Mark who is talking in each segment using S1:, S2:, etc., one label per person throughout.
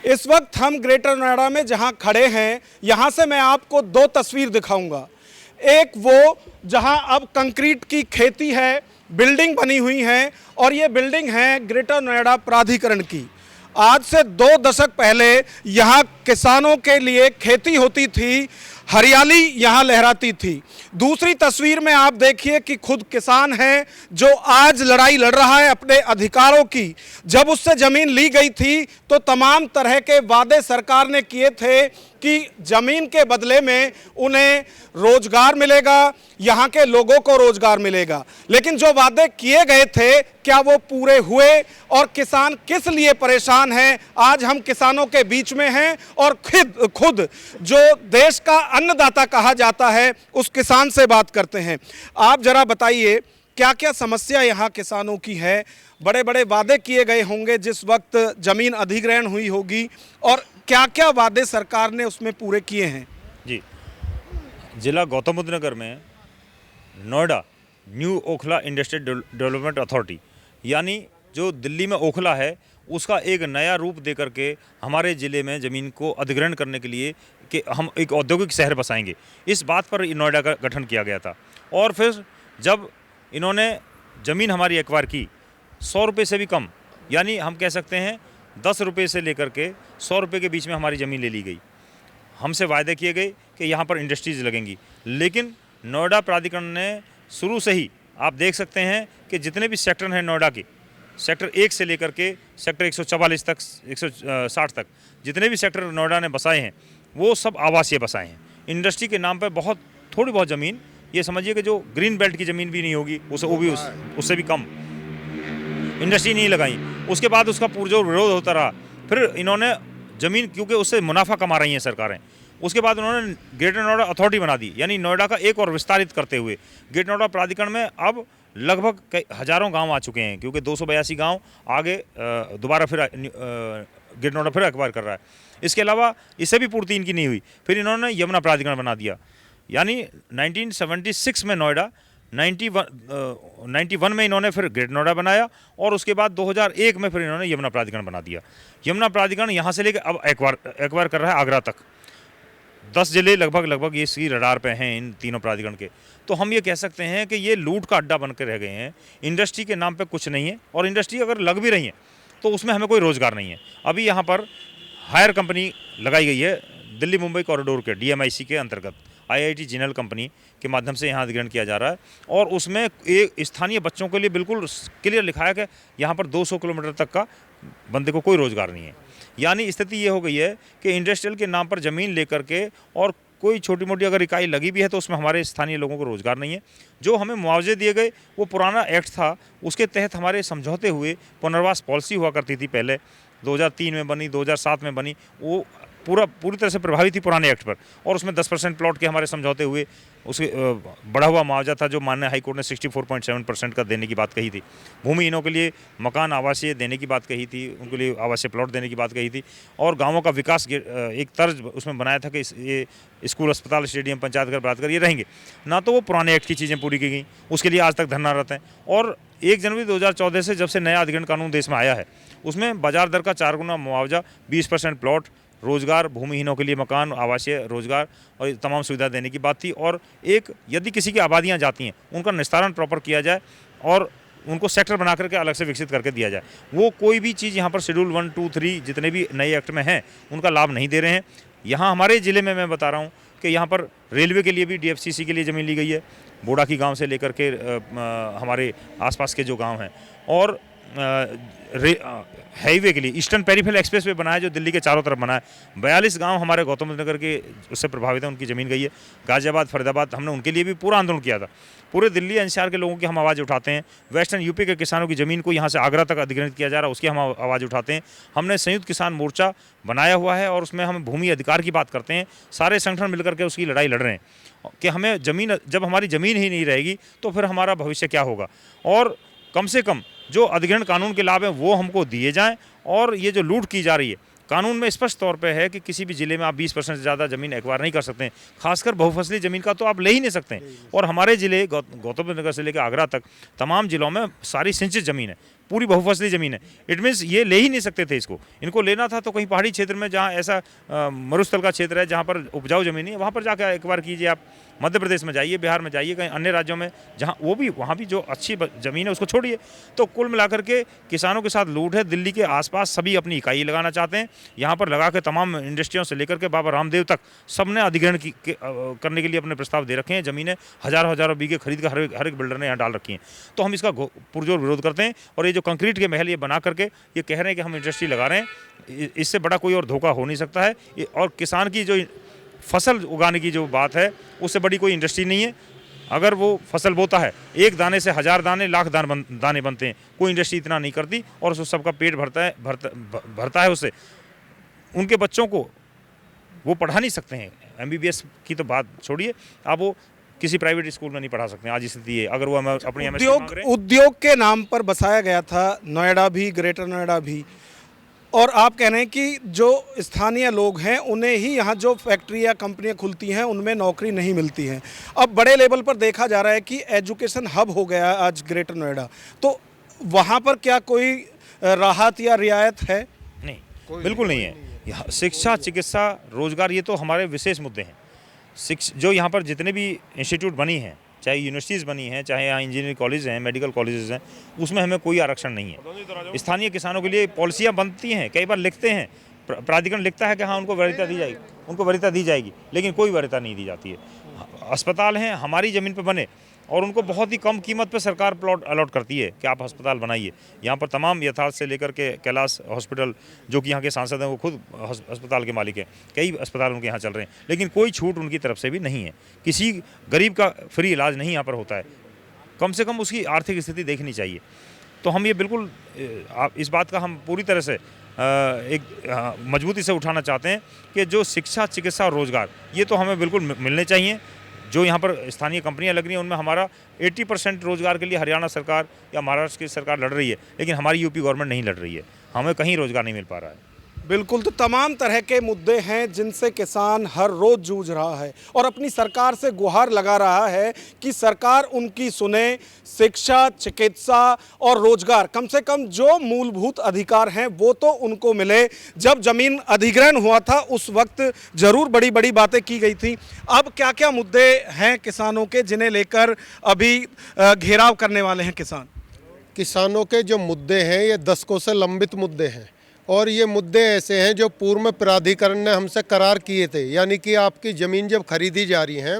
S1: इस वक्त हम ग्रेटर नोएडा में जहां खड़े हैं, यहां से मैं आपको दो तस्वीर दिखाऊंगा। एक वो जहां अब कंक्रीट की खेती है, बिल्डिंग बनी हुई है, और ये बिल्डिंग है ग्रेटर नोएडा प्राधिकरण की। आज से 2 दशक पहले यहाँ किसानों के लिए खेती होती थी, हरियाली यहाँ लहराती थी। दूसरी तस्वीर में आप देखिए कि खुद किसान है जो आज लड़ाई लड़ रहा है अपने अधिकारों की। जब उससे ज़मीन ली गई थी तो तमाम तरह के वादे सरकार ने किए थे कि ज़मीन के बदले में उन्हें रोजगार मिलेगा, यहाँ के लोगों को रोजगार मिलेगा। लेकिन जो वादे किए गए थे क्या वो पूरे हुए, और किसान किस लिए परेशान हैं? आज हम किसानों के बीच में हैं और खुद जो देश का अन्नदाता कहा जाता है उस किसान से बात करते हैं। आप जरा बताइए क्या क्या समस्या यहाँ किसानों की है? बड़े बड़े वादे किए गए होंगे जिस वक्त ज़मीन अधिग्रहण हुई होगी, और क्या क्या वादे सरकार ने उसमें पूरे किए हैं?
S2: जी, जिला गौतम बुद्ध नगर में Noida new Okhla industrial development authority, यानी जो दिल्ली में ओखला है उसका एक नया रूप दे करके हमारे ज़िले में ज़मीन को अधिग्रहण करने के लिए कि हम एक औद्योगिक शहर बसाएंगे, इस बात पर नोएडा का गठन किया गया था। और फिर जब इन्होंने ज़मीन हमारी एक्वायर की 100 रुपये से भी कम, यानी हम कह सकते हैं 10 रुपये से लेकर के 100 रुपये के बीच में हमारी ज़मीन ले ली गई। हमसे वायदे किए गए कि यहाँ पर इंडस्ट्रीज़ लगेंगी, लेकिन नोएडा प्राधिकरण ने शुरू से ही आप देख सकते हैं कि जितने भी सेक्टर हैं नोएडा के, सेक्टर 1 से लेकर के सेक्टर 144 तक, 160 तक, जितने भी सेक्टर नोएडा ने बसाए हैं वो सब आवासीय बसाए हैं। इंडस्ट्री के नाम पर थोड़ी बहुत ज़मीन, ये समझिए कि जो ग्रीन बेल्ट की ज़मीन भी नहीं होगी उससे भी कम इंडस्ट्री नहीं लगाई। उसके बाद उसका जो विरोध होता रहा, फिर इन्होंने ज़मीन, क्योंकि उससे मुनाफा कमा रही हैं सरकारें, उसके बाद उन्होंने ग्रेटर नोएडा अथॉरिटी बना दी, यानी नोएडा का एक और विस्तारित करते हुए ग्रेटर नोएडा प्राधिकरण में अब लगभग हज़ारों गांव आ चुके हैं, क्योंकि 282 गांव आगे दोबारा फिर ग्रेटर नोएडा फिर एक्वायर कर रहा है। इसके अलावा इससे भी पूर्ति इनकी नहीं हुई, फिर इन्होंने यमुना प्राधिकरण बना दिया, यानी 1976 में नोएडा, 91 में इन्होंने फिर ग्रेटर नोएडा बनाया, और उसके बाद 2001 में फिर इन्होंने यमुना प्राधिकरण बना दिया। यमुना प्राधिकरण यहाँ से लेकर अब एक्वायर कर रहा है आगरा तक। 10 जिले लगभग ये इसकी रडार पे हैं इन तीनों प्राधिकरण के। तो हम ये कह सकते हैं कि ये लूट का अड्डा बनकर रह गए हैं। इंडस्ट्री के नाम पे कुछ नहीं है, और इंडस्ट्री अगर लग भी रही है तो उसमें हमें कोई रोज़गार नहीं है। अभी यहाँ पर हायर कंपनी लगाई गई है दिल्ली मुंबई कॉरिडोर के DMIC के अंतर्गत, IIT जिनल कंपनी के माध्यम से यहाँ अधिग्रहण किया जा रहा है, और उसमें एक स्थानीय बच्चों के लिए बिल्कुल क्लियर लिखा है कि यहाँ पर 200 किलोमीटर तक का बंदे को कोई रोज़गार नहीं है। यानी स्थिति ये हो गई है कि इंडस्ट्रियल के नाम पर ज़मीन लेकर के, और कोई छोटी मोटी अगर इकाई लगी भी है तो उसमें हमारे स्थानीय लोगों को रोज़गार नहीं है। जो हमें मुआवजे दिए गए वो पुराना एक्ट था, उसके तहत हमारे समझौते हुए। पुनर्वास पॉलिसी हुआ करती थी पहले, 2003 में बनी, 2007 में बनी, वो पूरी तरह से प्रभावी थी पुराने एक्ट पर, और उसमें 10% प्लॉट के हमारे समझौते हुए। उसके बढ़ा हुआ मुआवजा था जो माननीय हाईकोर्ट ने 64.7% का देने की बात कही थी। भूमिहीनों के लिए मकान आवासीय देने की बात कही थी, उनके लिए आवासीय प्लॉट देने की बात कही थी, और गांवों का विकास एक तर्ज उसमें बनाया था कि ये स्कूल, अस्पताल, स्टेडियम, पंचायत घर, बरातघर ये रहेंगे ना। तो वो पुराने एक्ट की चीज़ें पूरी की गई, उसके लिए आज तक धरनारत हैं। और 1 जनवरी 2014 से जब से नया अधिग्रहण कानून देश में आया है, उसमें बाजार दर का 4 गुना मुआवजा, 20% प्लॉट, रोज़गार, भूमिहीनों के लिए मकान, आवासीय, रोज़गार और तमाम सुविधा देने की बात थी। और एक, यदि किसी की आबादियां जाती हैं उनका निस्तारण प्रॉपर किया जाए, और उनको सेक्टर बना करके अलग से विकसित करके दिया जाए। वो कोई भी चीज़ यहाँ पर शेड्यूल 1, 2, 3 जितने भी नए एक्ट में हैं उनका लाभ नहीं दे रहे हैं। यहाँ हमारे ज़िले में मैं बता रहा हूँ कि यहाँ पर रेलवे के लिए भी DFCC के लिए ज़मीन ली गई है, बोड़ा की गाँव से लेकर के हमारे आसपास के जो गाँव हैं, और हाईवे के लिए ईस्टर्न पेरिफेरल एक्सप्रेस वे बना है जो दिल्ली के चारों तरफ बना है। 42 गांव हमारे गौतम बुद्ध नगर के उससे प्रभावित हैं, उनकी ज़मीन गई है। गाजियाबाद, फरीदाबाद, हमने उनके लिए भी पूरा आंदोलन किया था। पूरे दिल्ली NCR के लोगों की हम आवाज़ उठाते हैं। वेस्टर्न यूपी के किसानों की ज़मीन को यहाँ से आगरा तक अधिग्रहित किया जा रहा है, उसकी हम आवाज़ उठाते हैं। हमने संयुक्त किसान मोर्चा बनाया हुआ है, और उसमें हम भूमि अधिकार की बात करते हैं। सारे संगठन मिलकर के उसकी लड़ाई लड़ रहे हैं कि हमें ज़मीन, जब हमारी ज़मीन ही नहीं रहेगी तो फिर हमारा भविष्य क्या होगा। और कम से कम जो अधिग्रहण कानून के लाभ हैं वो हमको दिए जाएं, और ये जो लूट की जा रही है, कानून में स्पष्ट तौर पे है कि किसी भी ज़िले में आप 20% से ज़्यादा ज़मीन एक्वायर नहीं कर सकते हैं, खासकर बहुफसली ज़मीन का तो आप ले ही नहीं सकते हैं। और हमारे ज़िले गौतम बुद्ध नगर से लेकर आगरा तक तमाम ज़िलों में सारी सिंचित ज़मीन है, पूरी बहुफसली ज़मीन है। इट मीन्स ये ले ही नहीं सकते थे इसको, इनको लेना था तो कहीं पहाड़ी क्षेत्र में जहाँ ऐसा मरुस्थल का क्षेत्र है जहाँ पर उपजाऊ ज़मीन नहीं है, वहाँ पर जाकर एक बार कीजिए आप। मध्य प्रदेश में जाइए, बिहार में जाइए, कहीं अन्य राज्यों में जहाँ वहाँ भी जो अच्छी ज़मीन है उसको छोड़िए। तो कुल मिलाकर के किसानों के साथ लूट है। दिल्ली के आसपास सभी अपनी इकाई लगाना चाहते हैं, यहाँ पर लगा के तमाम इंडस्ट्रियों से लेकर के बाबा रामदेव तक सबने अधिग्रहण करने के लिए अपने प्रस्ताव दे रखे हैं। ज़मीनें हज़ारों बीघे खरीद कर हर एक बिल्डर ने यहाँ डाल रखी हैं। तो हम इसका पुरजोर विरोध करते हैं। और ये जो कंक्रीट के महल ये बना करके ये कह रहे हैं कि हम इंडस्ट्री लगा रहे हैं, इससे बड़ा कोई और धोखा हो नहीं सकता है। और किसान की जो फसल उगाने की जो बात है उससे बड़ी कोई इंडस्ट्री नहीं है। अगर वो फसल बोता है, एक दाने से 1000 दाने, लाख दाने बनते हैं, कोई इंडस्ट्री इतना नहीं करती और उस सबका पेट भरता है उससे। उनके बच्चों को वो पढ़ा नहीं सकते हैं। MBBS की तो बात छोड़िए, आप वो किसी प्राइवेट स्कूल में नहीं पढ़ा सकते हैं। आज स्थिति है। अगर वो अपनी
S1: उद्योग के नाम पर बसाया गया था नोएडा भी, ग्रेटर नोएडा भी, और आप कह रहे हैं कि जो स्थानीय लोग हैं उन्हें ही यहाँ जो फैक्ट्री या कंपनियाँ खुलती हैं उनमें नौकरी नहीं मिलती हैं। अब बड़े लेवल पर देखा जा रहा है कि एजुकेशन हब हो गया है आज ग्रेटर नोएडा, तो वहाँ पर क्या कोई राहत या रियायत है?
S2: नहीं, बिल्कुल नहीं है। शिक्षा, चिकित्सा, रोजगार ये तो हमारे विशेष मुद्दे हैं। जो यहाँ पर जितने भी इंस्टीट्यूट बनी हैं, चाहे यूनिवर्सिटीज़ बनी हैं, चाहे यहाँ इंजीनियरिंग कॉलेज हैं, मेडिकल कॉलेजेस हैं, उसमें हमें कोई आरक्षण नहीं है। स्थानीय किसानों के लिए पॉलिसियाँ बनती हैं, कई बार लिखते हैं, प्राधिकरण लिखता है कि हाँ उनको वरीयता दी जाएगी, लेकिन कोई वरीयता नहीं दी जाती है। अस्पताल हैं हमारी ज़मीन पर बने और उनको बहुत ही कम कीमत पर सरकार प्लॉट अलॉट करती है कि आप अस्पताल बनाइए। यहाँ पर तमाम यथार्थ से लेकर के कैलाश हॉस्पिटल, जो कि यहाँ के सांसद हैं, वो खुद अस्पताल के मालिक हैं, कई अस्पताल उनके यहाँ चल रहे हैं, लेकिन कोई छूट उनकी तरफ से भी नहीं है। किसी गरीब का फ्री इलाज नहीं यहाँ पर होता है। कम से कम उसकी आर्थिक स्थिति देखनी चाहिए। तो हम ये बिल्कुल इस बात का हम पूरी तरह से एक मजबूती से उठाना चाहते हैं कि जो शिक्षा, चिकित्सा और रोजगार ये तो हमें बिल्कुल मिलने चाहिए। जो यहाँ पर स्थानीय कंपनियां लग रही हैं उनमें हमारा 80% रोजगार के लिए हरियाणा सरकार या महाराष्ट्र की सरकार लड़ रही है, लेकिन हमारी यूपी गवर्नमेंट नहीं लड़ रही है। हमें कहीं रोजगार नहीं मिल पा रहा है।
S1: बिल्कुल, तो तमाम तरह के मुद्दे हैं जिनसे किसान हर रोज जूझ रहा है और अपनी सरकार से गुहार लगा रहा है कि सरकार उनकी सुने। शिक्षा, चिकित्सा और रोजगार, कम से कम जो मूलभूत अधिकार हैं वो तो उनको मिले। जब जमीन अधिग्रहण हुआ था उस वक्त जरूर बड़ी बड़ी बातें की गई थी। अब क्या क्या मुद्दे हैं किसानों के जिन्हें लेकर अभी घेराव करने वाले हैं किसान?
S3: किसानों के जो मुद्दे हैं ये दशकों से लंबित मुद्दे हैं और ये मुद्दे ऐसे हैं जो पूर्व में प्राधिकरण ने हमसे करार किए थे। यानी कि आपकी ज़मीन जब खरीदी जा रही हैं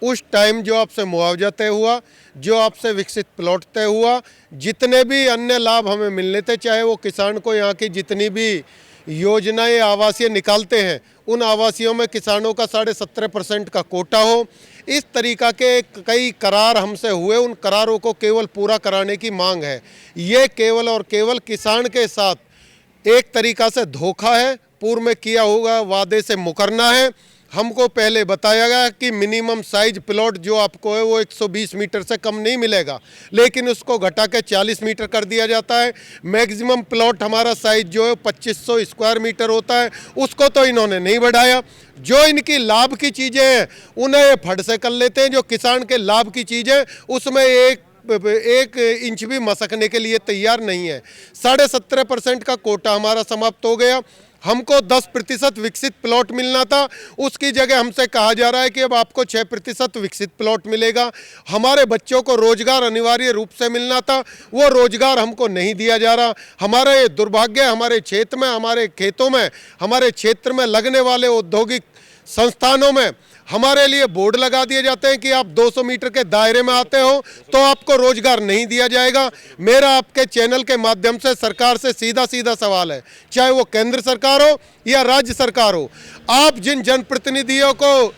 S3: उस टाइम जो आपसे मुआवजा तय हुआ, जो आपसे विकसित प्लॉट तय हुआ, जितने भी अन्य लाभ हमें मिलने थे, चाहे वो किसान को यहाँ की जितनी भी योजनाएं आवासीय निकालते हैं उन आवासीयों में किसानों का 17.5% का कोटा हो, इस तरीका के कई करार हमसे हुए। उन करारों को केवल पूरा कराने की मांग है। ये केवल और केवल किसान के साथ एक तरीका से धोखा है। पूर्व में किया होगा वादे से मुकरना है। हमको पहले बताया गया कि मिनिमम साइज प्लॉट जो आपको है वो 120 मीटर से कम नहीं मिलेगा, लेकिन उसको घटा के 40 मीटर कर दिया जाता है। मैक्सिमम प्लॉट हमारा साइज जो है 2500 स्क्वायर मीटर होता है, उसको तो इन्होंने नहीं बढ़ाया। जो इनकी लाभ की चीज़ें हैं उन्हें फट से कर लेते हैं। जो किसान के लाभ की चीज़ें उसमें एक इंच भी मसकने के लिए तैयार नहीं है। 17.5% का कोटा हमारा समाप्त हो गया। हमको 10% विकसित प्लॉट मिलना था, उसकी जगह हमसे कहा जा रहा है कि अब आपको 6% विकसित प्लॉट मिलेगा। हमारे बच्चों को रोजगार अनिवार्य रूप से मिलना था, वो रोजगार हमको नहीं दिया जा रहा। हमारा ये दुर्भाग्य है। हमारे क्षेत्र में, हमारे खेतों में, हमारे क्षेत्र में लगने वाले औद्योगिक संस्थानों में हमारे लिए बोर्ड लगा दिए जाते हैं कि आप 200 मीटर के दायरे में आते हो तो आपको रोजगार नहीं दिया जाएगा। मेरा आपके चैनल के माध्यम से सरकार से सीधा सीधा सवाल है, चाहे वो केंद्र सरकार हो या राज्य सरकार हो, आप जिन जनप्रतिनिधियों को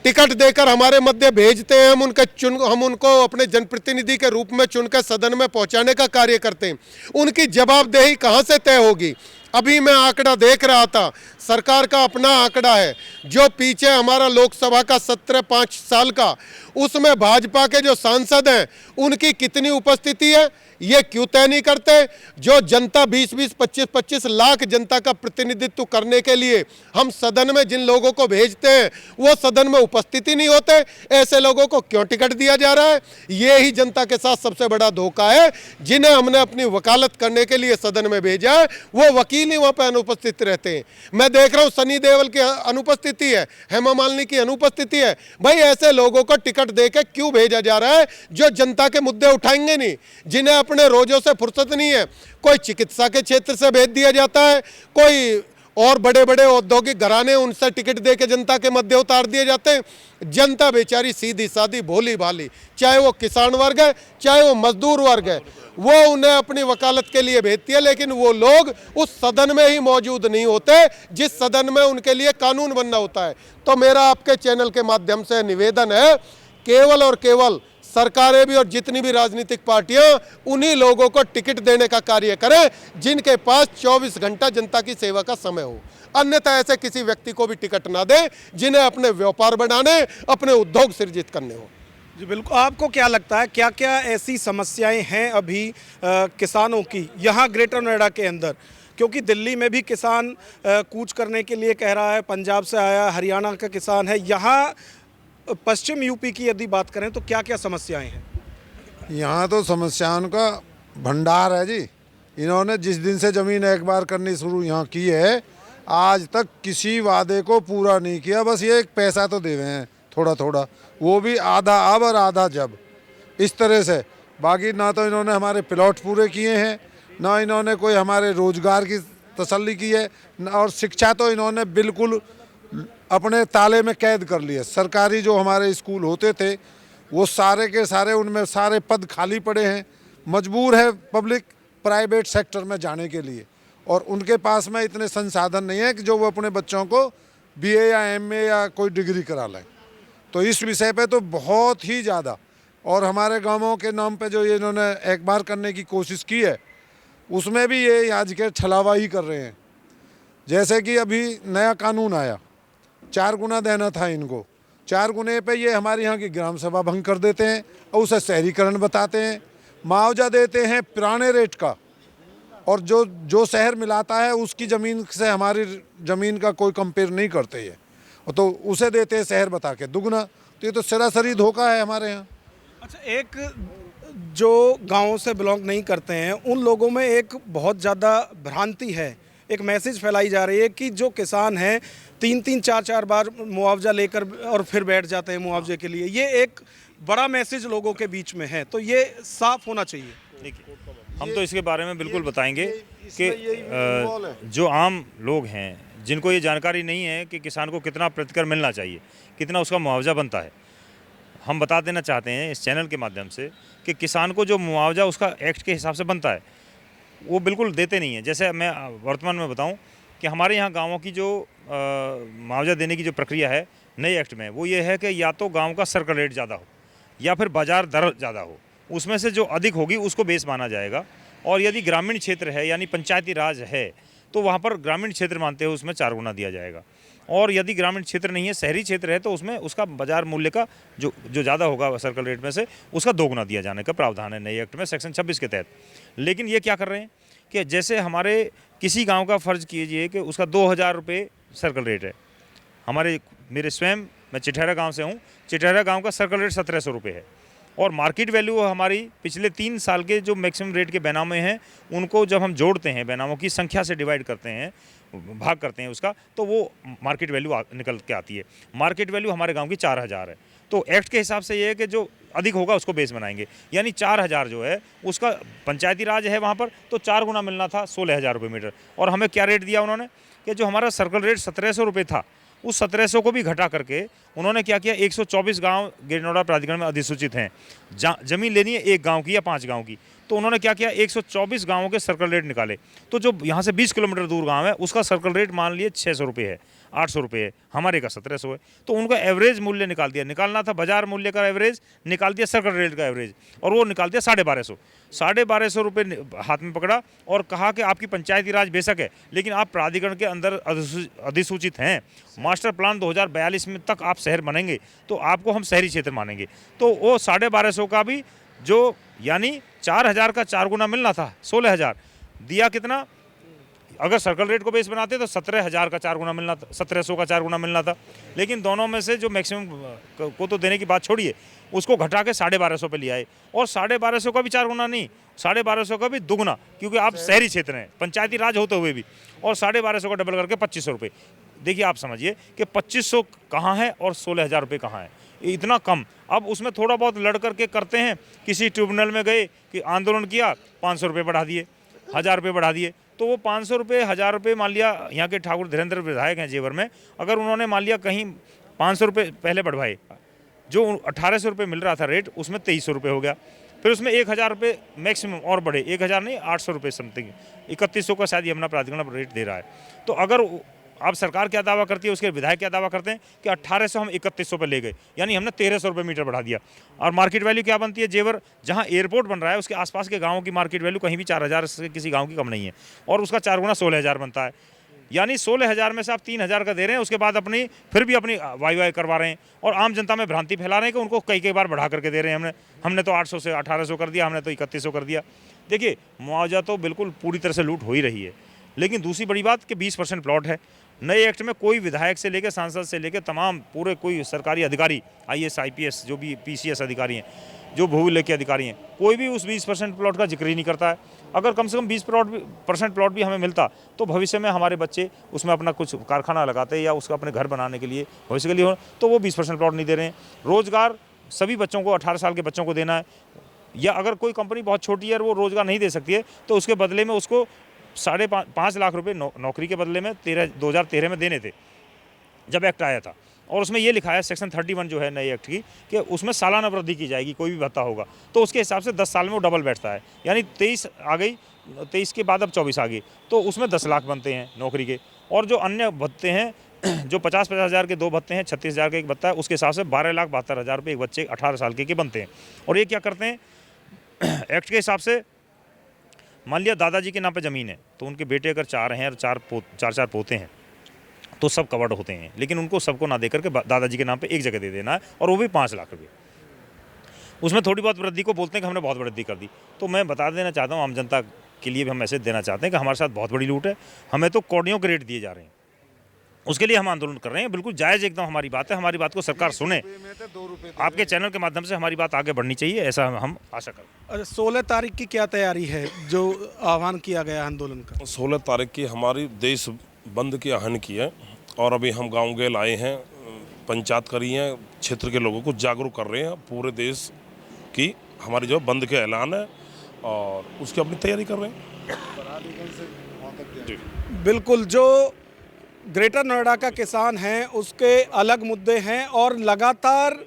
S3: टिकट देकर हमारे मध्य भेजते हैं, हम उनको अपने जनप्रतिनिधि के रूप में चुनकर सदन में पहुंचाने का कार्य करते हैं, उनकी जवाबदेही कहां से तय होगी? अभी मैं आंकड़ा देख रहा था, सरकार का अपना आंकड़ा है जो पीछे हमारा लोकसभा का सत्र 5 साल का, उसमें भाजपा के जो सांसद हैं उनकी कितनी उपस्थिति है ये क्यों तय नहीं करते? जो जनता 20-20, 25-25 लाख जनता का प्रतिनिधित्व करने के लिए हम सदन में जिन लोगों को भेजते हैं वो सदन में उपस्थित ही नहीं होते, ऐसे लोगों को क्यों टिकट दिया जा रहा है? ये ही जनता के साथ सबसे बड़ा धोखा है। जिन्हें हमने अपनी वकालत करने के लिए सदन में भेजा है वो वकील ही वहां पर अनुपस्थित रहते हैं। मैं देख रहा हूं सनी देओल की अनुपस्थिति है, हेमा मालिनी की अनुपस्थिति है। भाई ऐसे लोगों को टिकट देके क्यों भेजा जा रहा है जो जनता के मुद्दे उठाएंगे नहीं, जिन्हें अपने रोजों से फुर्सत नहीं है? कोई चिकित्सा के क्षेत्र से भेज दिया जाता है, कोई और बड़े बड़े औद्योगिक घराने उनसे टिकट देके जनता के मध्य उतार दिए जाते हैं। जनता बेचारी सीधी सादी भोली भाली, चाहे वो किसान वर्ग है चाहे वो मजदूर वर्ग है, वो उन्हें अपनी वकालत के लिए भेजती है, लेकिन वो लोग उस सदन में ही मौजूद नहीं होते जिस सदन में उनके लिए कानून बनना होता है। तो मेरा आपके चैनल के माध्यम से निवेदन है, केवल और केवल सरकारें भी और जितनी भी राजनीतिक पार्टियां उन्हीं लोगों को टिकट देने का कार्य करें जिनके पास 24 घंटा जनता की सेवा का समय हो। अन्यथा ऐसे किसी व्यक्ति को भी टिकट ना दें जिन्हें अपने व्यापार बढ़ाने, अपने उद्योग सृजित करने हो।
S1: जी बिल्कुल। आपको क्या लगता है क्या क्या ऐसी समस्याएं हैं अभी किसानों की यहाँ ग्रेटर नोएडा के अंदर? क्योंकि दिल्ली में भी किसान कूच करने के लिए कह रहा है, पंजाब से आया, हरियाणा का किसान है, यहाँ पश्चिम यूपी की यदि बात करें तो क्या क्या समस्याएं हैं?
S4: यहाँ तो समस्याओं का भंडार है जी। इन्होंने जिस दिन से ज़मीन एक बार करनी शुरू यहाँ की है, आज तक किसी वादे को पूरा नहीं किया। बस ये एक पैसा तो दे रहे हैं थोड़ा थोड़ा, वो भी आधा अब और आधा जब, इस तरह से। बाकी ना तो इन्होंने हमारे प्लॉट पूरे किए हैं, ना इन्होंने कोई हमारे रोजगार की तसल्ली की है, और शिक्षा तो इन्होंने बिल्कुल अपने ताले में कैद कर लिए। सरकारी जो हमारे स्कूल होते थे वो सारे के सारे, उनमें सारे पद खाली पड़े हैं। मजबूर है पब्लिक प्राइवेट सेक्टर में जाने के लिए, और उनके पास में इतने संसाधन नहीं है कि जो वो अपने बच्चों को बीए या एमए या कोई डिग्री करा लें। तो इस विषय पे तो बहुत ही ज़्यादा, और हमारे गांवों के नाम पे जो ये इन्होंने एक बार करने की कोशिश की है उसमें भी ये आज के छलावा ही कर रहे हैं। जैसे कि अभी नया कानून आया, 4 गुना देना था इनको, 4 गुने पे ये हमारे यहाँ की ग्राम सभा भंग कर देते हैं और उसे शहरीकरण बताते हैं। मुआवजा देते हैं पुराने रेट का, और जो शहर मिलाता है उसकी ज़मीन से हमारी ज़मीन का कोई कंपेयर नहीं करते ये, तो उसे देते हैं शहर बता के दुगना। तो ये तो सरासरी धोखा है हमारे यहाँ।
S1: अच्छा, एक जो गाँव से बिलोंग नहीं करते हैं उन लोगों में एक बहुत ज़्यादा भ्रांति है, एक मैसेज फैलाई जा रही है कि जो किसान हैं 3-3, 4-4 बार मुआवजा लेकर और फिर बैठ जाते हैं मुआवजे के लिए। ये एक बड़ा मैसेज लोगों के बीच में है, तो ये साफ होना चाहिए।
S2: देखिए, हम तो इसके बारे में बिल्कुल बताएंगे कि जो आम लोग हैं जिनको ये जानकारी नहीं है कि किसान को कितना प्रतिकर मिलना चाहिए, कितना उसका मुआवजा बनता है, हम बता देना चाहते हैं इस चैनल के माध्यम से कि किसान को जो मुआवजा उसका एक्ट के हिसाब से बनता है वो बिल्कुल देते नहीं है। जैसे मैं वर्तमान में बताऊं कि हमारे यहाँ गांवों की जो मुआवजा देने की जो प्रक्रिया है नए एक्ट में, वो ये है कि या तो गांव का सर्कल रेट ज़्यादा हो या फिर बाज़ार दर ज़्यादा हो, उसमें से जो अधिक होगी उसको बेस माना जाएगा। और यदि ग्रामीण क्षेत्र है यानी पंचायती राज है तो वहाँ पर ग्रामीण क्षेत्र मानते हुए उसमें 4 गुना दिया जाएगा। और यदि ग्रामीण क्षेत्र नहीं है, शहरी क्षेत्र है, तो उसमें उसका बाजार मूल्य का जो ज़्यादा होगा सर्कल रेट में से उसका 2 गुना दिया जाने का प्रावधान है नए एक्ट में सेक्शन 26 के तहत। लेकिन ये क्या कर रहे हैं कि जैसे हमारे किसी गांव का फ़र्ज कीजिए कि उसका 2000 रुपये सर्कल रेट है, मेरे स्वयं, मैं चिटहरा गांव से हूं, चिटहरा गांव का सर्कल रेट 1700 रुपये है, और मार्केट वैल्यू हमारी पिछले 3 साल के जो मैक्सिमम रेट के बैनामे हैं उनको जब हम जोड़ते हैं, बैनामों की संख्या से डिवाइड करते हैं, भाग करते हैं उसका, तो वो मार्केट वैल्यू निकल के आती है। मार्केट वैल्यू हमारे गांव की 4000 है। तो एक्ट के हिसाब से ये है कि जो अधिक होगा उसको बेस बनाएंगे, यानी 4000 जो है उसका पंचायती राज है वहाँ पर, तो 4 गुना मिलना था 16000 रुपये मीटर। और हमें क्या रेट दिया उन्होंने कि जो हमारा सर्कल रेट 1700 रुपये था उस 1700 को भी घटा करके उन्होंने क्या किया, 124 गांव ग्रेटर नोएडा प्राधिकरण में अधिसूचित हैं, ज़मीन लेनी है 1 गांव की या 5 गांव की, तो उन्होंने क्या किया, 124 गांवों के सर्कल रेट निकाले। तो जो यहाँ से 20 किलोमीटर दूर गांव है उसका सर्कल रेट मान लिए 600 रुपये है, 800 रुपये है, हमारे का 1700 है। तो उनका एवरेज मूल्य निकाल दिया, निकालना था बाजार मूल्य का एवरेज, निकाल दिया सर्कल रेट का एवरेज, और वो निकाल दिया 1250। 1250 रुपये हाथ में पकड़ा और कहा कि आपकी पंचायती राज बेशक है लेकिन आप प्राधिकरण के अंदर अधिसूचित हैं, मास्टर प्लान 2042 में तक आप शहर बनेंगे तो आपको हम शहरी क्षेत्र मानेंगे। तो वो 1250 का भी जो यानी 4,000 का 4 गुना मिलना था 16,000, दिया कितना? अगर सर्कल रेट को बेस बनाते तो 17,000 का 4 गुना मिलना था, 1,700 का 4 गुना मिलना था। लेकिन दोनों में से जो मैक्सिमम को तो देने की बात छोड़िए, उसको घटा के 1,250 पे ले आए। और 1,250 का भी 4 गुना नहीं, 1,250 का भी दुगना, क्योंकि आप शहरी क्षेत्र हैं, पंचायती राज होते हुए भी, और 1,250 का डबल करके 2,500 रुपये। देखिए आप समझिए कि 2,500 कहाँ है और 16,000 रुपये कहाँ है, इतना कम। अब उसमें थोड़ा बहुत लड़ करके करते हैं, किसी ट्रिब्यूनल में गए कि आंदोलन किया, 500 रुपये बढ़ा दिए, 1,000 रुपये बढ़ा दिए। तो वो 500 रुपये, 1,000 रुपये, मान लिया यहाँ के ठाकुर धीरेन्द्र विधायक हैं जेवर में, अगर उन्होंने मान लिया कहीं 500 रुपये पहले बढ़वाए, जो 1,800 रुपये मिल रहा था रेट, उसमें 2,300 रुपये हो गया। फिर उसमें 1,000 रुपये मैक्सिमम और बढ़े, 1,000 नहीं 800 रुपये समथिंग, 3,100 का शायद यमुना प्राधिकरण रेट दे रहा है। तो अगर अब सरकार क्या दावा करती है, उसके विधायक क्या दावा करते हैं कि 1,800 हम 3,100 पे ले गए, यानी हमने 1,300 रुपये मीटर बढ़ा दिया। और मार्केट वैल्यू क्या बनती है जेवर, जहां एयरपोर्ट बन रहा है उसके आसपास के गांवों की मार्केट वैल्यू कहीं भी 4,000 से किसी गांव की कम नहीं है, और उसका 4 गुना 16,000 बनता है। यानी 16,000 में से आप 3,000 का दे रहे हैं, उसके बाद फिर भी अपनी वाई करवा रहे हैं, और आम जनता में भ्रांति फैला रहे हैं कि उनको कई बार बढ़ा करके दे रहे हैं। हमने तो 800 से 1,800 कर दिया, हमने तो 3,100 कर दिया। देखिए मुआवजा तो बिल्कुल पूरी तरह से लूट हो ही रही है। लेकिन दूसरी बड़ी बात कि 20% प्लॉट है। नए एक्ट में कोई विधायक से लेकर सांसद से लेकर तमाम पूरे कोई सरकारी अधिकारी, IAS IPS जो भी PCS अधिकारी हैं, जो भूविलेख के अधिकारी हैं, कोई भी उस 20% प्लॉट का जिक्र ही नहीं करता है। अगर कम से कम 20% प्लॉट भी हमें मिलता तो भविष्य में हमारे बच्चे उसमें अपना कुछ कारखाना लगाते या उसका अपने घर बनाने के लिए भविष्य के लिए हो, तो वो 20% प्लॉट नहीं दे रहे हैं। रोजगार सभी बच्चों को, 18 साल के बच्चों को देना है, या अगर कोई कंपनी बहुत छोटी है और वो रोजगार नहीं दे सकती है तो उसके बदले में उसको 5.5 लाख रुपए नौकरी के बदले में 2013 में देने थे जब एक्ट आया था। और उसमें ये लिखा है सेक्शन 31 जो है नए एक्ट की, कि उसमें सालाना वृद्धि की जाएगी, कोई भी भत्ता होगा तो उसके हिसाब से 10 साल में वो डबल बैठता है। यानी 23 आ गई, 23 के बाद अब 24 आ गई, तो उसमें 10 लाख बनते हैं नौकरी के। और जो अन्य भत्ते हैं, जो 50-50 हज़ार के 2 भत्ते हैं, 36,000 का एक भत्ता है, उसके हिसाब से 12,72,000 रुपये एक बच्चे 18 साल के बनते हैं। और ये क्या करते हैं एक्ट के हिसाब से, मान लिया दादाजी के नाम पे ज़मीन है तो उनके बेटे अगर 4 हैं और 4 पोते हैं तो सब कवर्ड होते हैं, लेकिन उनको सबको ना दे करके दादाजी के नाम पे एक जगह दे देना है, और वो भी 5 लाख रुपये। उसमें थोड़ी बहुत वृद्धि को बोलते हैं कि हमने बहुत वृद्धि कर दी। तो मैं बता देना चाहता हूँ आम जनता के लिए भी हम मैसेज देना चाहते हैं कि हमारे साथ बहुत बड़ी लूट है, हमें तो कौड़ियों के रेट दिए जा रहे हैं, उसके लिए हम आंदोलन कर रहे हैं। बिल्कुल जायज़ एकदम हमारी बात है, हमारी बात को सरकार सुने। आपके चैनल के माध्यम से हमारी बात आगे बढ़नी चाहिए, ऐसा हम आशा करते हैं।
S1: 16 तारीख की क्या तैयारी है जो आह्वान किया गया आंदोलन का?
S5: 16 तारीख की हमारी देश बंद की आहन की है, और अभी हम गांव गेल आए हैं, पंचायत करी हैं, क्षेत्र के लोगों को जागरूक कर रहे हैं। पूरे देश की हमारी जो बंद के ऐलान है और उसकी अपनी तैयारी कर रहे हैं।
S1: बिल्कुल, जो ग्रेटर नोएडा का किसान है उसके अलग मुद्दे हैं, और लगातार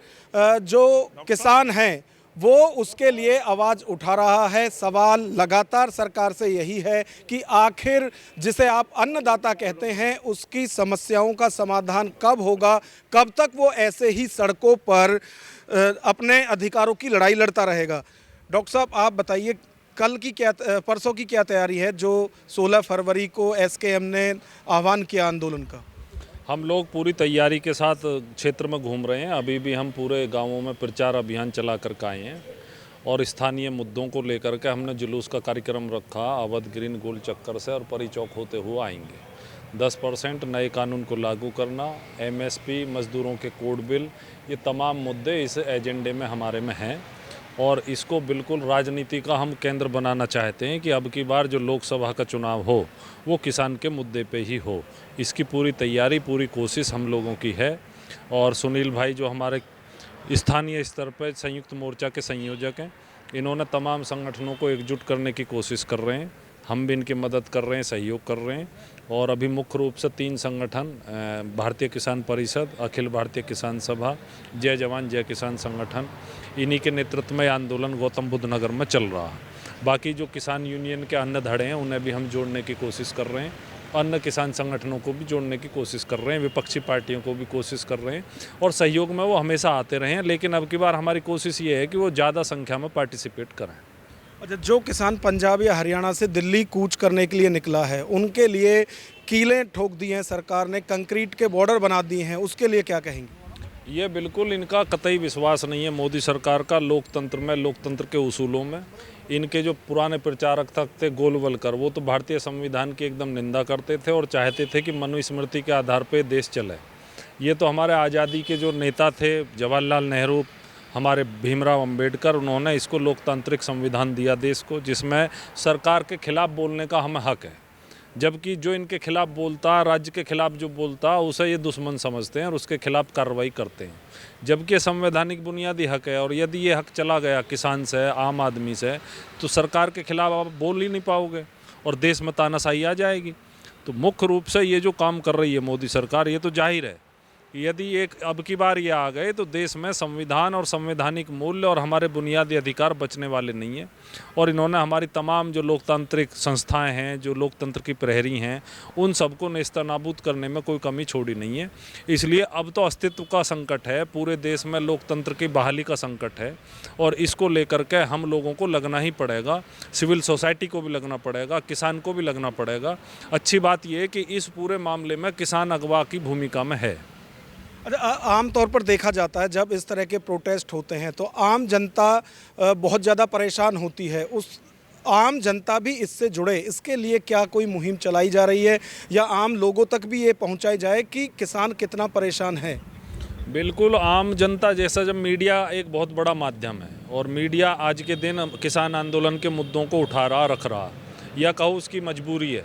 S1: जो किसान हैं वो उसके लिए आवाज़ उठा रहा है। सवाल लगातार सरकार से यही है कि आखिर जिसे आप अन्नदाता कहते हैं उसकी समस्याओं का समाधान कब होगा, कब तक वो ऐसे ही सड़कों पर अपने अधिकारों की लड़ाई लड़ता रहेगा। डॉक्टर साहब आप बताइए, कल की क्या, परसों की क्या तैयारी है जो 16 फरवरी को SKM ने आह्वान किया आंदोलन का?
S6: हम लोग पूरी तैयारी के साथ क्षेत्र में घूम रहे हैं। अभी भी हम पूरे गांवों में प्रचार अभियान चला कर आए हैं, और स्थानीय मुद्दों को लेकर के हमने जुलूस का कार्यक्रम रखा। अवध ग्रीन गोल चक्कर से और परी चौक होते हुए आएंगे। 10% नए कानून को लागू करना, MSP, मजदूरों के कोड बिल, ये तमाम मुद्दे इस एजेंडे में हमारे में हैं, और इसको बिल्कुल राजनीति का हम केंद्र बनाना चाहते हैं कि अब की बार जो लोकसभा का चुनाव हो वो किसान के मुद्दे पे ही हो। इसकी पूरी तैयारी, पूरी कोशिश हम लोगों की है। और सुनील भाई जो हमारे स्थानीय स्तर पर संयुक्त मोर्चा के संयोजक हैं, इन्होंने तमाम संगठनों को एकजुट करने की कोशिश कर रहे हैं। हम भी इनकी मदद कर रहे हैं, सहयोग कर रहे हैं। और अभी मुख्य रूप से 3 संगठन, भारतीय किसान परिषद, अखिल भारतीय किसान सभा, जय जवान जय किसान संगठन, इन्हीं के नेतृत्व में आंदोलन गौतम बुद्ध नगर में चल रहा है। बाकी जो किसान यूनियन के अन्य धड़े हैं उन्हें भी हम जोड़ने की कोशिश कर रहे हैं, अन्य किसान संगठनों को भी जोड़ने की कोशिश कर रहे हैं, विपक्षी पार्टियों को भी कोशिश कर रहे हैं, और सहयोग में वो हमेशा आते रहे हैं। लेकिन अब की बार हमारी कोशिश ये है कि वो ज़्यादा संख्या में पार्टिसिपेट करें।
S1: अच्छा, जो किसान पंजाब या हरियाणा से दिल्ली कूच करने के लिए निकला है उनके लिए कीलें ठोक दी हैं सरकार ने, कंक्रीट के बॉर्डर बना दिए हैं, उसके लिए क्या कहेंगे?
S6: ये बिल्कुल इनका कतई विश्वास नहीं है मोदी सरकार का लोकतंत्र में, लोकतंत्र के उसूलों में। इनके जो पुराने प्रचारक तक थे गोलवलकर, वो तो भारतीय संविधान की एकदम निंदा करते थे और चाहते थे कि मनुस्मृति के आधार पर देश चले। ये तो हमारे आज़ादी के जो नेता थे जवाहरलाल नेहरू, हमारे भीमराव अंबेडकर, उन्होंने इसको लोकतांत्रिक संविधान दिया देश को, जिसमें सरकार के खिलाफ बोलने का हमें हक है। जबकि जो इनके खिलाफ बोलता, राज्य के खिलाफ जो बोलता, उसे ये दुश्मन समझते हैं और उसके खिलाफ कार्रवाई करते हैं। जबकि संवैधानिक बुनियादी हक है, और यदि ये हक चला गया किसान से, आम आदमी से, तो सरकार के खिलाफ आप बोल ही नहीं पाओगे और देश में तानाशाही आ जाएगी। तो मुख्य रूप से ये जो काम कर रही है मोदी सरकार, ये तो जाहिर है यदि एक अब की बार ये आ गए तो देश में संविधान और संवैधानिक मूल्य और हमारे बुनियादी अधिकार बचने वाले नहीं हैं। और इन्होंने हमारी तमाम जो लोकतांत्रिक संस्थाएं हैं, जो लोकतंत्र की प्रहरी हैं, उन सबको नेस्तनाबूद करने में कोई कमी छोड़ी नहीं है। इसलिए अब तो अस्तित्व का संकट है, पूरे देश में लोकतंत्र की बहाली का संकट है, और इसको लेकर के हम लोगों को लगना ही पड़ेगा। सिविल सोसाइटी को भी लगना पड़ेगा, किसान को भी लगना पड़ेगा। अच्छी बात यह है कि इस पूरे मामले में किसान अगवा की भूमिका में है।
S1: आम तौर पर देखा जाता है जब इस तरह के प्रोटेस्ट होते हैं तो आम जनता बहुत ज़्यादा परेशान होती है। उस आम जनता भी इससे जुड़े, इसके लिए क्या कोई मुहिम चलाई जा रही है या आम लोगों तक भी ये पहुंचाई जाए कि किसान कितना परेशान है?
S6: बिल्कुल, आम जनता जैसा, जब मीडिया एक बहुत बड़ा माध्यम है और मीडिया आज के दिन किसान आंदोलन के मुद्दों को उठा रहा, रख रहा, या कहो उसकी मजबूरी है,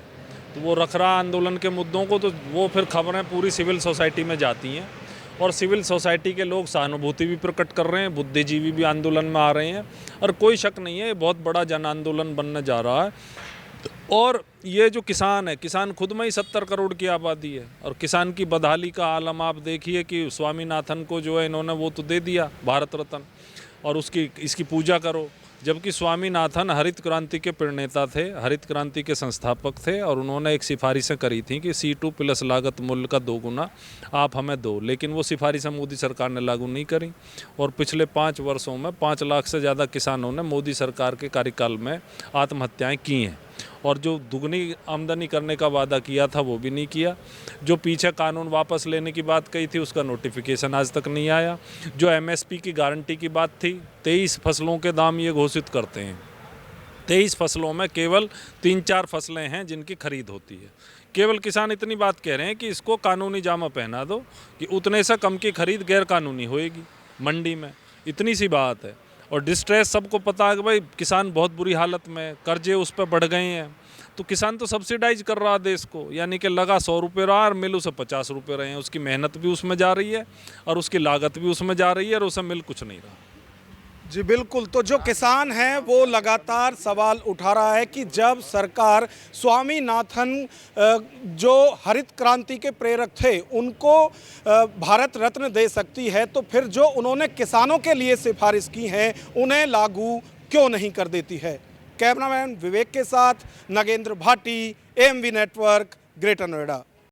S6: तो वो रख रहा आंदोलन के मुद्दों को, तो वो फिर खबरें पूरी सिविल सोसाइटी में जाती हैं और सिविल सोसाइटी के लोग सहानुभूति भी प्रकट कर रहे हैं, बुद्धिजीवी भी आंदोलन में आ रहे हैं, और कोई शक नहीं है ये बहुत बड़ा जन आंदोलन बनने जा रहा है। और ये जो किसान है, किसान खुद में ही 70 करोड़ की आबादी है, और किसान की बदहाली का आलम आप देखिए कि स्वामीनाथन को जो है इन्होंने वो तो दे दिया भारत रत्न, और इसकी पूजा करो। जबकि स्वामीनाथन हरित क्रांति के प्रणेता थे, हरित क्रांति के संस्थापक थे, और उन्होंने एक सिफारिशें करी थी कि C2 प्लस लागत मूल्य का 2 गुना आप हमें दो, लेकिन वो सिफारिशें मोदी सरकार ने लागू नहीं करी। और पिछले 5 वर्षों में 5 लाख से ज़्यादा किसानों ने मोदी सरकार के कार्यकाल में आत्महत्याएं की हैं, और जो दुगनी आमदनी करने का वादा किया था वो भी नहीं किया। जो पीछे कानून वापस लेने की बात कही थी उसका नोटिफिकेशन आज तक नहीं आया। जो MSP की गारंटी की बात थी, 23 फसलों के दाम ये घोषित करते हैं, 23 फसलों में केवल 3-4 फसलें हैं जिनकी खरीद होती है। केवल किसान इतनी बात कह रहे हैं कि इसको कानूनी जामा पहना दो कि उतने से कम की खरीद गैर कानूनी होएगी मंडी में, इतनी सी बात है। और डिस्ट्रेस सबको पता है कि भाई किसान बहुत बुरी हालत में, कर्जे उस पर बढ़ गए हैं, तो किसान तो सब्सिडाइज कर रहा देश को, यानी कि लगा 100 रुपये रहा और मिल उसे 50 रुपये रहे हैं। उसकी मेहनत भी उसमें जा रही है और उसकी लागत भी उसमें जा रही है, और उसे मिल कुछ नहीं रहा।
S1: जी बिल्कुल, तो जो किसान हैं वो लगातार सवाल उठा रहा है कि जब सरकार स्वामीनाथन जो हरित क्रांति के प्रेरक थे उनको भारत रत्न दे सकती है, तो फिर जो उन्होंने किसानों के लिए सिफारिश की है उन्हें लागू क्यों नहीं कर देती है। कैमरामैन विवेक के साथ Nagendra Bhati, AMV network, greater Noida.